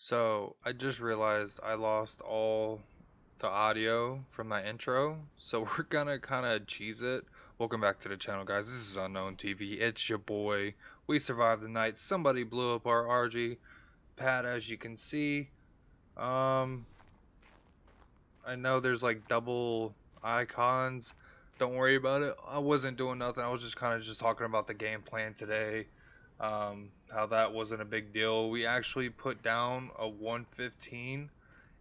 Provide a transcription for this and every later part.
So I just realized I lost all the audio from my intro, so we're gonna kind of cheese it. Welcome back to the channel, guys. This is Unknown TV. It's your boy. We survived the night. Somebody blew up our RG pad, as you can see. Um, I know there's like double icons. Don't worry about it. I wasn't doing nothing. I was just kind of just talking about the game plan today. How that wasn't a big deal. We actually put down a 115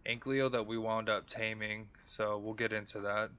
Ankleo that we wound up taming, so we'll get into that.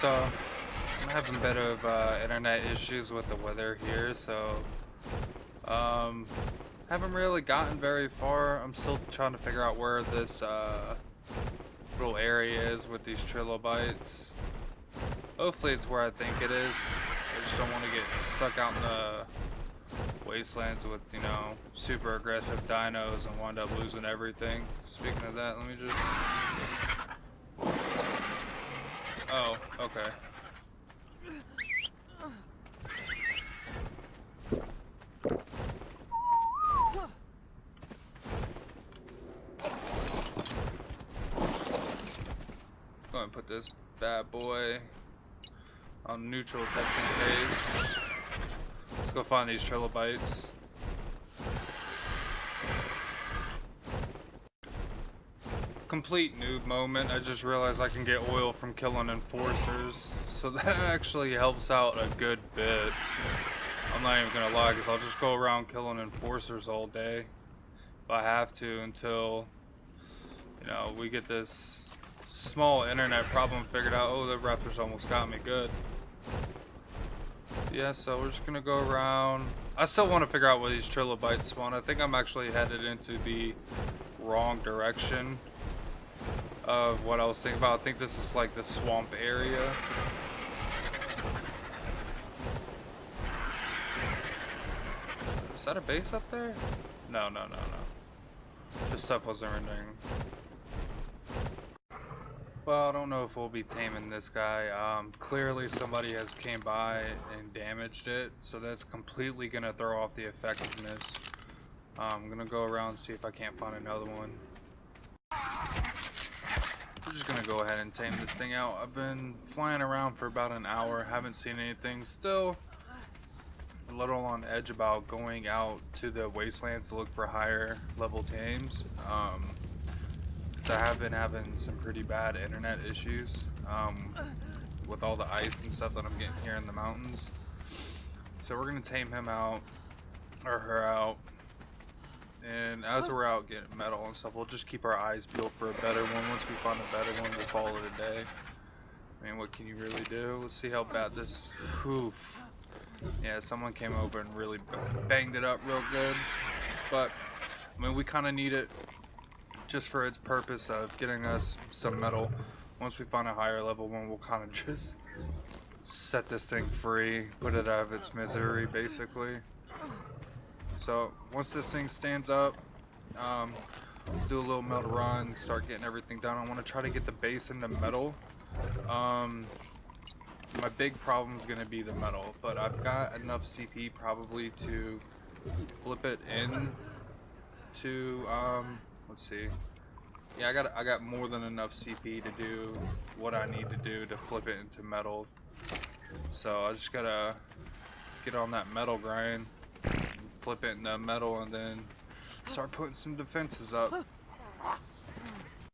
So, I'm having a bit of internet issues with the weather here, so haven't really gotten very far. I'm still trying to figure out where this little area is with these trilobites. Hopefully it's where I think it is. I just don't want to get stuck out in the wastelands with, you know, super aggressive dinos and wind up losing everything. Speaking of that, let me just... Oh, okay. Go ahead and put this bad boy on neutral just in case. Let's go find these trilobites. Complete noob moment. I just realized I can get oil from killing enforcers, so that actually helps out a good bit. I'm not even gonna lie, because I'll just go around killing enforcers all day if I have to until, you know, we get this small internet problem figured out. Oh, the raptors almost got me. Good. Yeah, so we're just gonna go around. I still want to figure out where these trilobites spawn. I think I'm actually headed into the wrong direction of what I was thinking about. I think this is like the swamp area. Is that a base up there? No. This stuff wasn't rendering. Well, I don't know if we'll be taming this guy. Clearly somebody has came by and damaged it, so that's completely gonna throw off the effectiveness. I'm gonna go around and see if I can't find another one. We're just gonna go ahead and tame this thing out. I've been flying around for about an hour, haven't seen anything. Still a little on edge about going out to the wastelands to look for higher level tames. So I have been having some pretty bad internet issues with all the ice and stuff that I'm getting here in the mountains. So we're gonna tame him out, or her out, and as we're out getting metal and stuff, we'll just keep our eyes peeled for a better one. Once we find a better one, we'll call it a day. I mean, what can you really do? Let's see how bad this... Oof. Yeah, someone came over and really banged it up real good, but I mean, we kind of need it just for its purpose of getting us some metal. Once we find a higher level one, we'll kind of just set this thing free, put it out of its misery, basically. So once this thing stands up, do a little metal run, start getting everything done. I want to try to get the base into metal. My big problem is going to be the metal, but I've got enough CP probably to flip it in to, let's see, Yeah, I got more than enough CP to do what I need to do to flip it into metal. So I just gotta get on that metal grind, flip it into metal, and then start putting some defenses up. Oh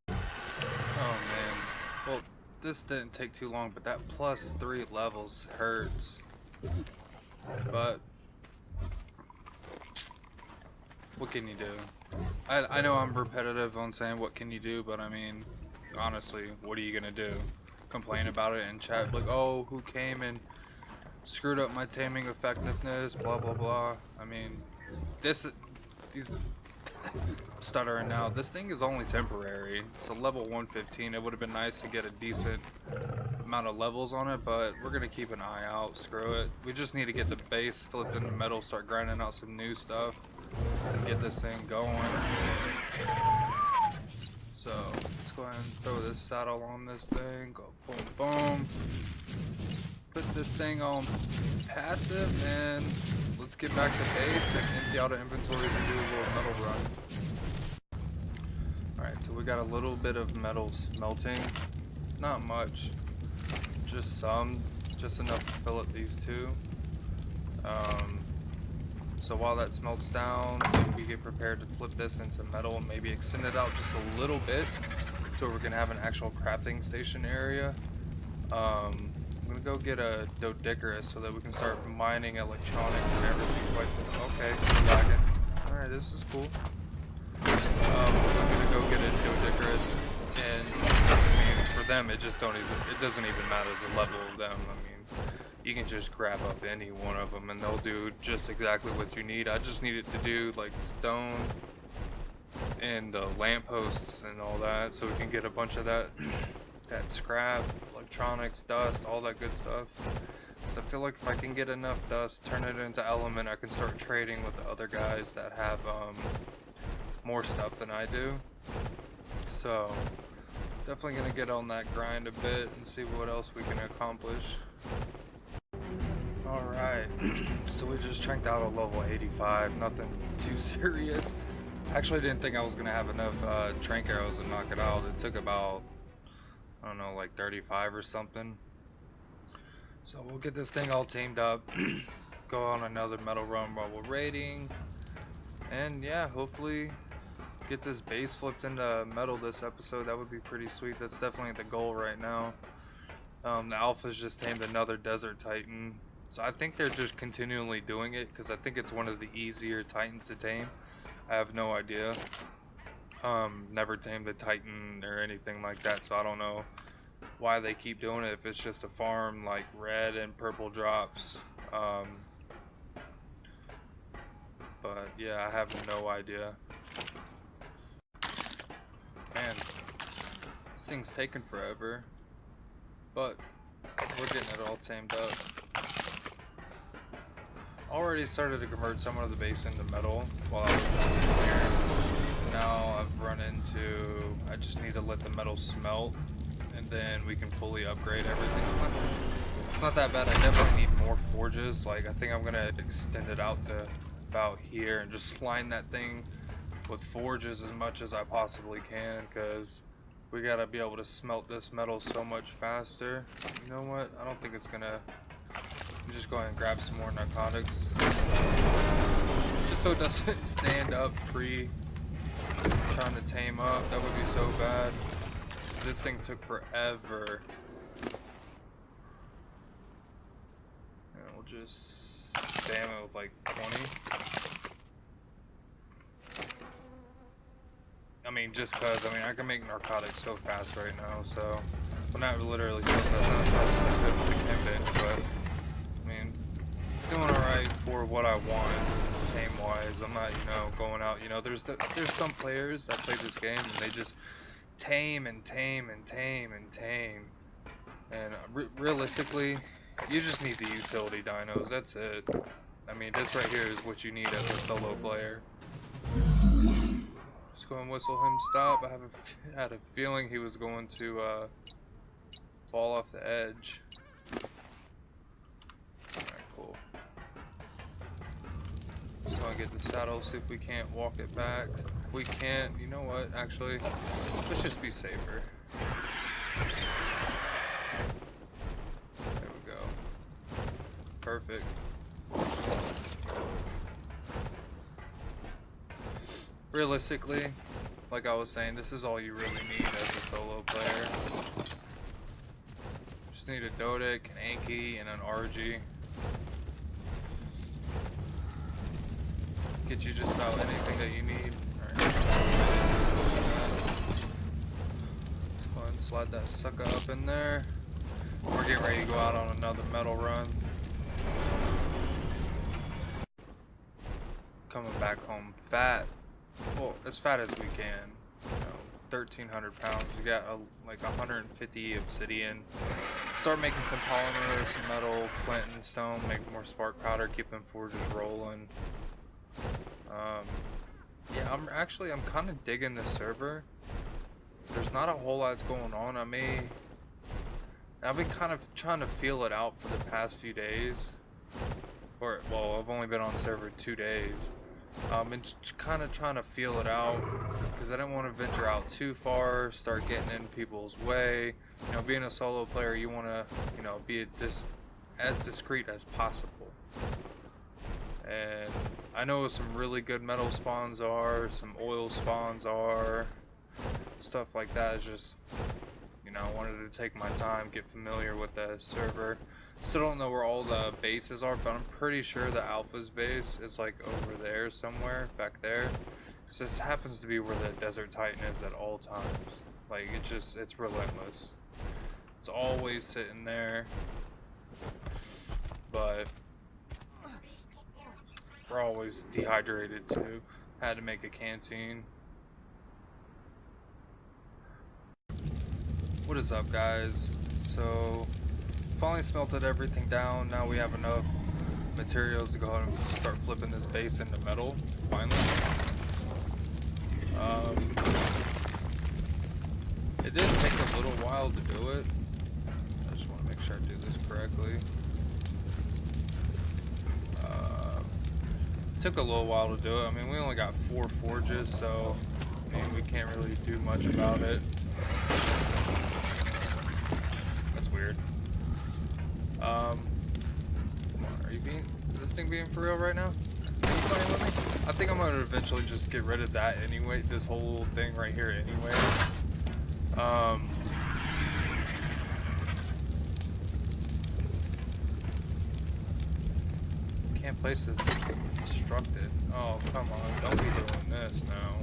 man. Well, this didn't take too long, but that +3 levels hurts. But what can you do? I know I'm repetitive on saying what can you do, but I mean, honestly, what are you gonna do? Complain about it in chat, like, oh, who came and screwed up my taming effectiveness, blah blah blah. I mean, these stuttering now. This thing is only temporary. It's a level 115. It would have been nice to get a decent amount of levels on it, but we're gonna keep an eye out. Screw it. We just need to get the base flipped into metal, start grinding out some new stuff, and get this thing going. So let's go ahead and throw this saddle on this thing. Go boom boom. Put this thing on passive, and let's get back to base and empty out our inventory and do a little metal run. Alright, so we got a little bit of metal smelting. Not much. Just some. Just enough to fill up these two. So while that smelts down, we get prepared to flip this into metal and maybe extend it out just a little bit so we can have an actual crafting station area. I'm gonna go get a Dodicarus so that we can start mining electronics and everything. Okay, lagging. Alright, this is cool. I'm gonna go get a Dodicarus, and I mean, for them it doesn't even matter the level of them. I mean, you can just grab up any one of them and they'll do just exactly what you need. I just need it to do like stone and the lampposts and all that, so we can get a bunch of that scrap, electronics, dust, all that good stuff. So I feel like if I can get enough dust, turn it into element, I can start trading with the other guys that have more stuff than I do. So definitely gonna get on that grind a bit and see what else we can accomplish. Alright, so we just tranked out a level 85, nothing too serious. Actually didn't think I was gonna have enough trank arrows to knock it out. It took about, I don't know, like 35 or something. So we'll get this thing all tamed up, go on another metal run while we're raiding, and yeah, hopefully get this base flipped into metal this episode. That would be pretty sweet. That's definitely the goal right now. The alpha's just tamed another desert titan, so I think they're just continually doing it because I think it's one of the easier titans to tame. I have no idea. Never tamed a titan or anything like that, so I don't know why they keep doing it, if it's just a farm like red and purple drops. But yeah, I have no idea. Man, this thing's taking forever, but we're getting it all tamed up. Already started to convert some of the base into metal while I was just sitting here. Now I've run into, I just need to let the metal smelt, and then we can fully upgrade everything. It's not that bad. I definitely need more forges. Like, I think I'm gonna extend it out to about here and just line that thing with forges as much as I possibly can, because we gotta be able to smelt this metal so much faster. You know what? I don't think it's gonna. Just go ahead and grab some more narcotics, just so it doesn't stand up pre trying to tame up. That would be so bad. This thing took forever. And we'll just spam it with like 20. I mean, just cause, I mean, I can make narcotics so fast right now, so, well, not literally so fast, not as fast as I could with the chem bench, but, I mean, doing alright for what I want, tame-wise. I'm not, you know, going out, you know, there's some players that play this game, and they just tame and tame and tame and tame, and realistically, you just need the utility dinos, that's it. I mean, this right here is what you need as a solo player. Go and whistle him stop. I had a feeling he was going to fall off the edge. Alright, cool. Just gonna get the saddle, see if we can't walk it back. We can't, you know what, actually, let's just be safer. There we go. Perfect. Realistically, like I was saying, this is all you really need as a solo player. Just need a Dodic, an Anki, and an RG. Get you just about anything that you need. Alright. Let's go ahead and slide that sucker up in there. We're getting ready to go out on another metal run. Coming back home fat. Well, as fat as we can. You know, 1,300 pounds. We got like 150 obsidian. Start making some polymer, some metal, flint and stone. Make more spark powder. Keep them forges rolling. Yeah, I'm kind of digging this server. There's not a whole lot going on. I've been kind of trying to feel it out for the past few days. Or, well, I've only been on server 2 days. And kind of trying to feel it out because I didn't want to venture out too far, start getting in people's way. You know, being a solo player, you want to, you know, be as discreet as possible. And I know some really good metal spawns are, some oil spawns are, stuff like that. Is just, you know, I wanted to take my time, get familiar with the server. Still don't know where all the bases are, but I'm pretty sure the Alpha's base is like over there somewhere, back there. Because this happens to be where the Desert Titan is at all times. Like, it's relentless. It's always sitting there. But we're always dehydrated too. Had to make a canteen. What is up, guys? So finally smelted everything down. Now we have enough materials to go ahead and start flipping this base into metal, finally. It did take a little while to do it. I just want to make sure I do this correctly. It took a little while to do it. I mean, we only got 4 forges, so I mean, we can't really do much about it. That's weird. Come on, is this thing being for real right now? Are you playing with me? I think I'm gonna eventually just get rid of that anyway, this whole thing right here anyway. Can't place this constructed. Oh, come on, don't be doing this now.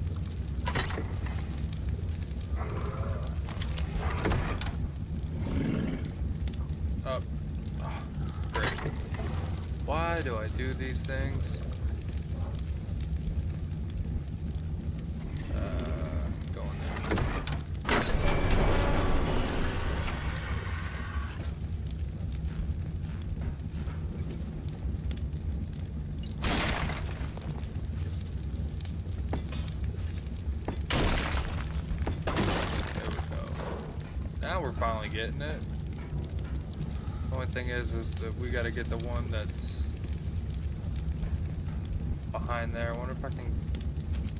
Up. Oh, great. Why do I do these things? Go in there. There we go. Now we're finally getting it. Only thing is that we gotta get the one that's behind there. I wonder if I can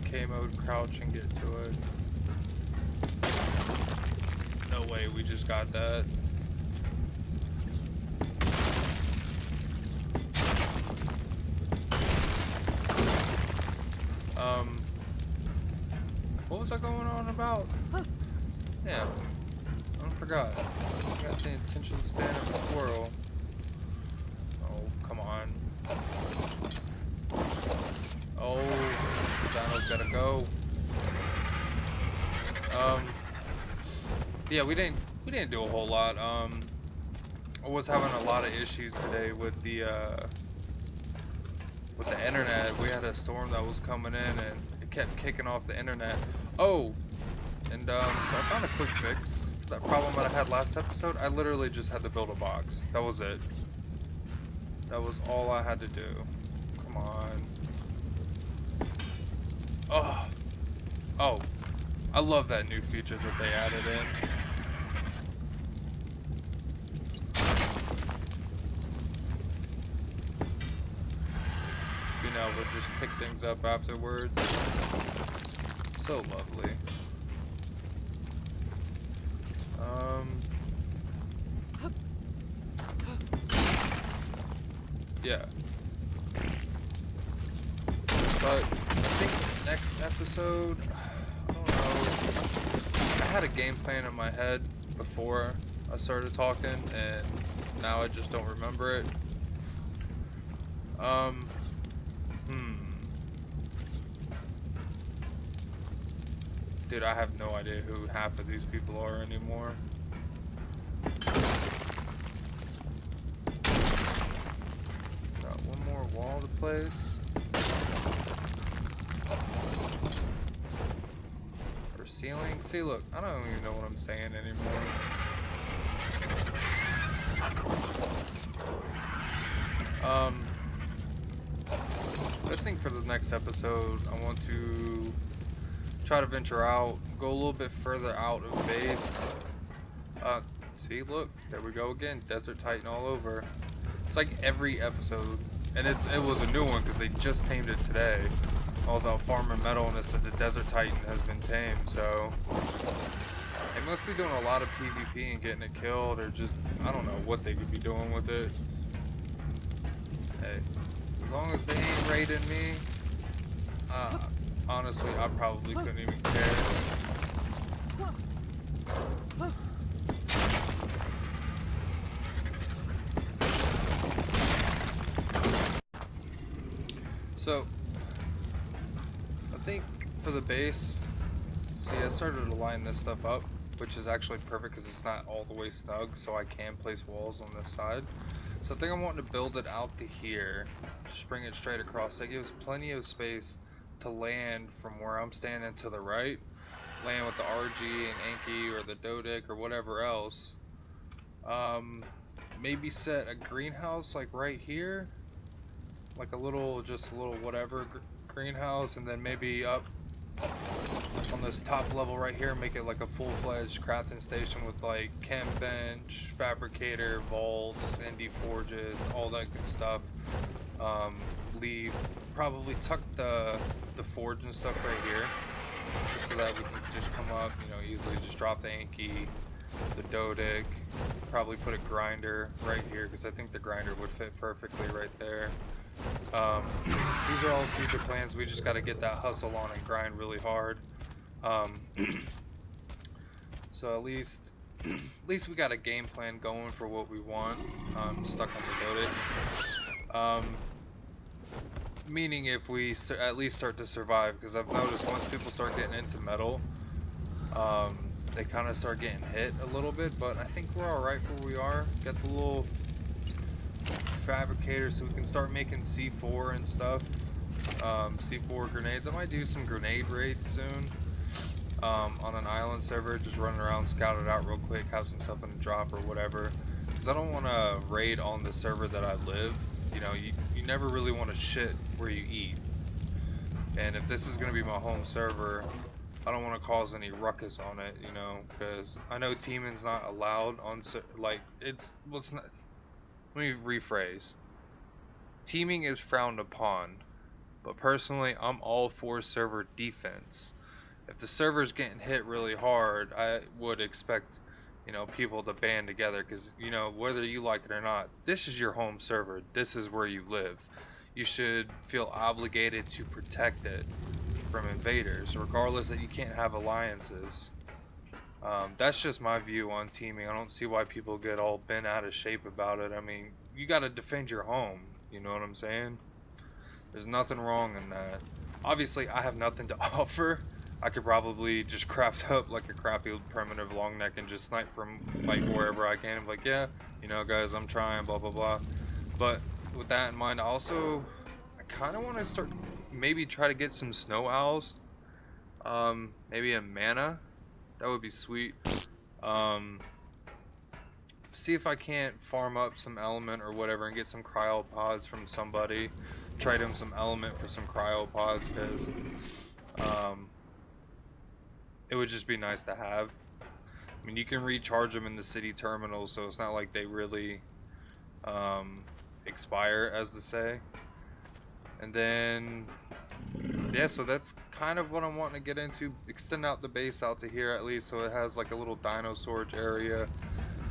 K-mode crouch and get to it. No way, we just got that. What was I going on about? Yeah. I forgot. I got the attention span of a squirrel. Oh, come on. Oh, Dino's gotta go. Yeah, we didn't do a whole lot. I was having a lot of issues today with the internet. We had a storm that was coming in and it kept kicking off the internet. Oh, and so I found a quick fix. That problem that I had last episode, I literally just had to build a box. That was it. That was all I had to do. Come on. Oh. Oh. I love that new feature that they added in. Being able to just pick things up afterwards. So lovely. Yeah. But I think next episode, I don't know. I had a game plan in my head before I started talking, and now I just don't remember it. Dude, I have no idea who half of these people are anymore. Got one more wall to place. Or ceiling. See, look, I don't even know what I'm saying anymore. I think for the next episode, I want to try to venture out, go a little bit further out of base. See, look, there we go again, Desert Titan all over. It's like every episode, and it was a new one because they just tamed it today. I was out farming metal and it said the Desert Titan has been tamed, so they must be doing a lot of PvP and getting it killed, or just, I don't know what they could be doing with it. Hey, as long as they ain't raiding me, honestly, I probably couldn't even care. So, I think for the base, see, I started to line this stuff up, which is actually perfect because it's not all the way snug, so I can place walls on this side. So I think I'm wanting to build it out to here, just bring it straight across. That gives plenty of space to land from where I'm standing to the right, land with the RG and Anki or the Dodic or whatever else. Maybe set a greenhouse like right here, like a little, just a little whatever greenhouse, and then maybe up on this top level right here, make it like a full-fledged crafting station with like chem bench, fabricator, vaults, ND forges, all that good stuff. Leave, probably tuck the forge and stuff right here, just so that we can just come up, you know, easily just drop the Anki, the Dodic, probably put a grinder right here, because I think the grinder would fit perfectly right there. These are all future plans. We just got to get that hustle on and grind really hard. So at least we got a game plan going for what we want. Stuck on the Dodic. Meaning if we at least start to survive, because I've noticed once people start getting into metal, they kind of start getting hit a little bit, but I think we're alright where we are. Got the little fabricator so we can start making C4 and stuff. C4 grenades. I might do some grenade raids soon on an island server, just running around, scout it out real quick, have some stuff in the drop or whatever, because I don't want to raid on the server that I live. You know, you never really want to shit where you eat, and if this is going to be my home server, I don't want to cause any ruckus on it, you know, because I know teaming's not allowed on, like, it's not. Let me rephrase. Teaming is frowned upon, but personally, I'm all for server defense. If the server's getting hit really hard, I would expect, you know, people to band together, because, you know, whether you like it or not, this is your home server. This is where you live. You should feel obligated to protect it from invaders, regardless that you can't have alliances. That's just my view on teaming. I don't see why people get all bent out of shape about it. I mean, you gotta defend your home, you know what I'm saying? There's nothing wrong in that. Obviously, I have nothing to offer. I could probably just craft up like a crappy primitive long neck and just snipe from like wherever I can. Like, yeah, you know, guys, I'm trying, blah blah blah. But with that in mind, I kind of want to start, maybe try to get some snow owls. Maybe a mana. That would be sweet. See if I can't farm up some element or whatever and get some cryopods from somebody. Trade them some element for some cryopods, because it would just be nice to have. I mean, you can recharge them in the city terminals, so it's not like they really expire, as they say. And then yeah, so that's kind of what I'm wanting to get into. Extend out the base out to here at least, so it has like a little dino storage area.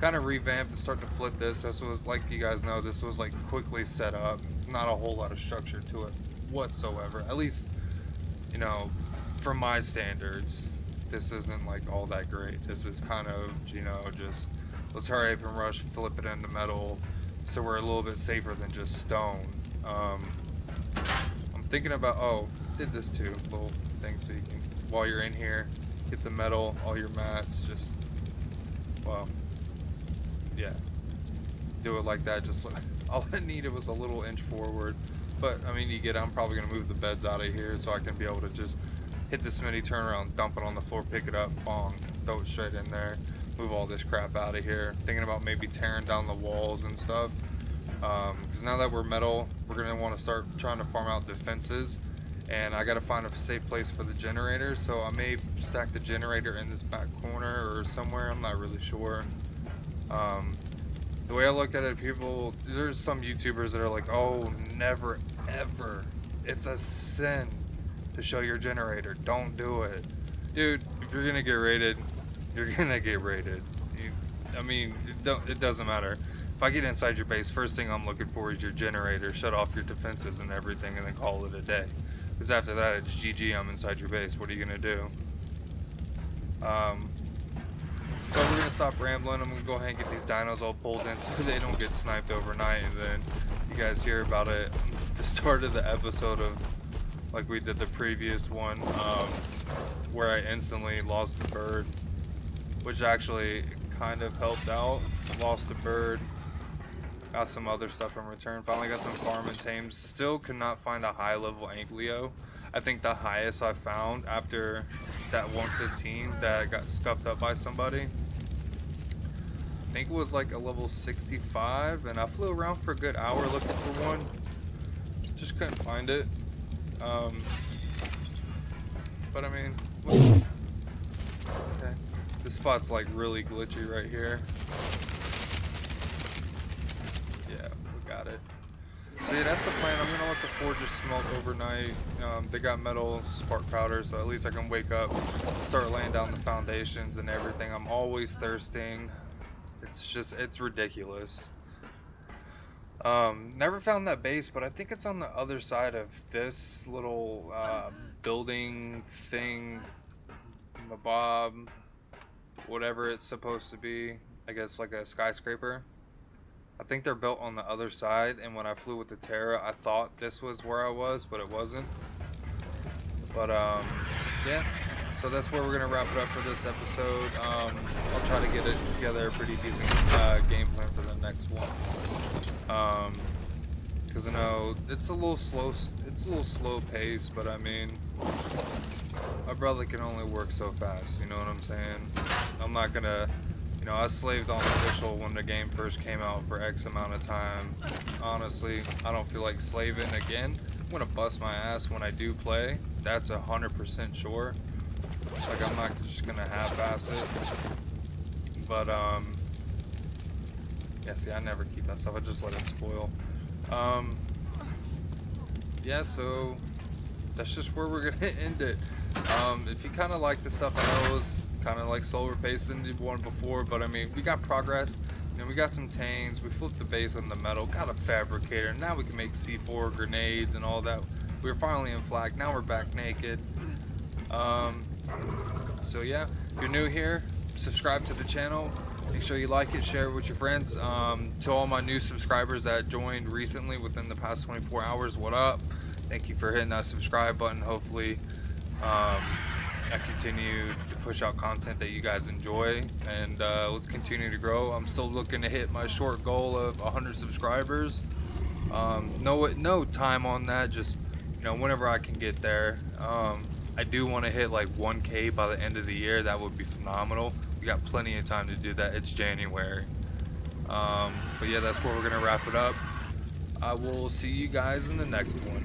Kind of revamp and start to flip this. This was, like you guys know, this was like quickly set up. Not a whole lot of structure to it whatsoever. At least, you know, for my standards, this isn't like all that great. This is kind of, you know, just let's hurry up and rush, flip it into metal, so we're a little bit safer than just stone. I'm thinking about, oh, did this too, little thing so you can, while you're in here, get the metal, all your mats, just, well, yeah, do it like that. Just all I needed was a little inch forward, but I mean, you get it. I'm probably gonna move the beds out of here so I can be able to just hit the Smitty, turn around, dump it on the floor, pick it up, bong, throw it straight in there, move all this crap out of here. Thinking about maybe tearing down the walls and stuff, because now that we're metal, we're gonna want to start trying to farm out defenses, and I gotta find a safe place for the generator. So I may stack the generator in this back corner or somewhere. I'm not really sure. The way I look at it, people, there's some YouTubers that are like, oh, never ever, it's a sin to show your generator, don't do it. Dude, if you're gonna get raided, you're gonna get raided. I mean, it doesn't matter. If I get inside your base, first thing I'm looking for is your generator, shut off your defenses and everything, and then call it a day. Because after that, it's GG, I'm inside your base. What are you gonna do? But we're gonna stop rambling. I'm gonna go ahead and get these dinos all pulled in so they don't get sniped overnight, and then you guys hear about it at the start of the episode, of like we did the previous one, where I instantly lost the bird, which actually kind of helped out. Lost the bird, got some other stuff in return. Finally got some farm and tames. Still could not find a high level Anglio. I think the highest I found after that 115 that got scuffed up by somebody, I think it was like a level 65, and I flew around for a good hour looking for one. Just couldn't find it. But I mean, okay. This spot's like really glitchy right here. Yeah, we got it. So yeah, that's the plan. I'm gonna let the forges smoke overnight. They got metal spark powder, so at least I can wake up, start laying down the foundations and everything. I'm always thirsting. It's ridiculous. Never found that base, but I think it's on the other side of this little building thing, mabob, whatever it's supposed to be. I guess like a skyscraper. I think they're built on the other side, and when I flew with the Terra, I thought this was where I was, but it wasn't. But yeah, so that's where we're gonna wrap it up for this episode. I'll try to get it together a pretty decent game plan for the next one. Because I know it's a little slow. It's a little slow pace, but I mean, my brother can only work so fast. You know what I'm saying? I'm not gonna. You know, I slaved on official when the game first came out for X amount of time. Honestly, I don't feel like slaving again. I'm gonna bust my ass when I do play. That's 100% sure. Like, I'm not just gonna half-ass it. But yeah, see, I never keep that stuff. I just let it spoil. Yeah, so that's just where we're gonna end it. If you kind of like the stuff, I know it was kind of like slower paced than the one before, but I mean, we got progress. You know, we got some tames, we flipped the base on the metal, got a fabricator, now we can make C4 grenades and all that. We were finally in flag, now we're back naked. So yeah, if you're new here, subscribe to the channel, make sure you like it, share it with your friends. To all my new subscribers that joined recently within the past 24 hours, what up? Thank you for hitting that subscribe button. Hopefully I continue to push out content that you guys enjoy, and let's continue to grow. I'm still looking to hit my short goal of 100 subscribers. No time on that, just, you know, whenever I can get there. I do want to hit like 1K by the end of the year. That would be phenomenal. We got plenty of time to do that. It's January. But yeah, that's where we're gonna wrap it up. I will see you guys in the next one.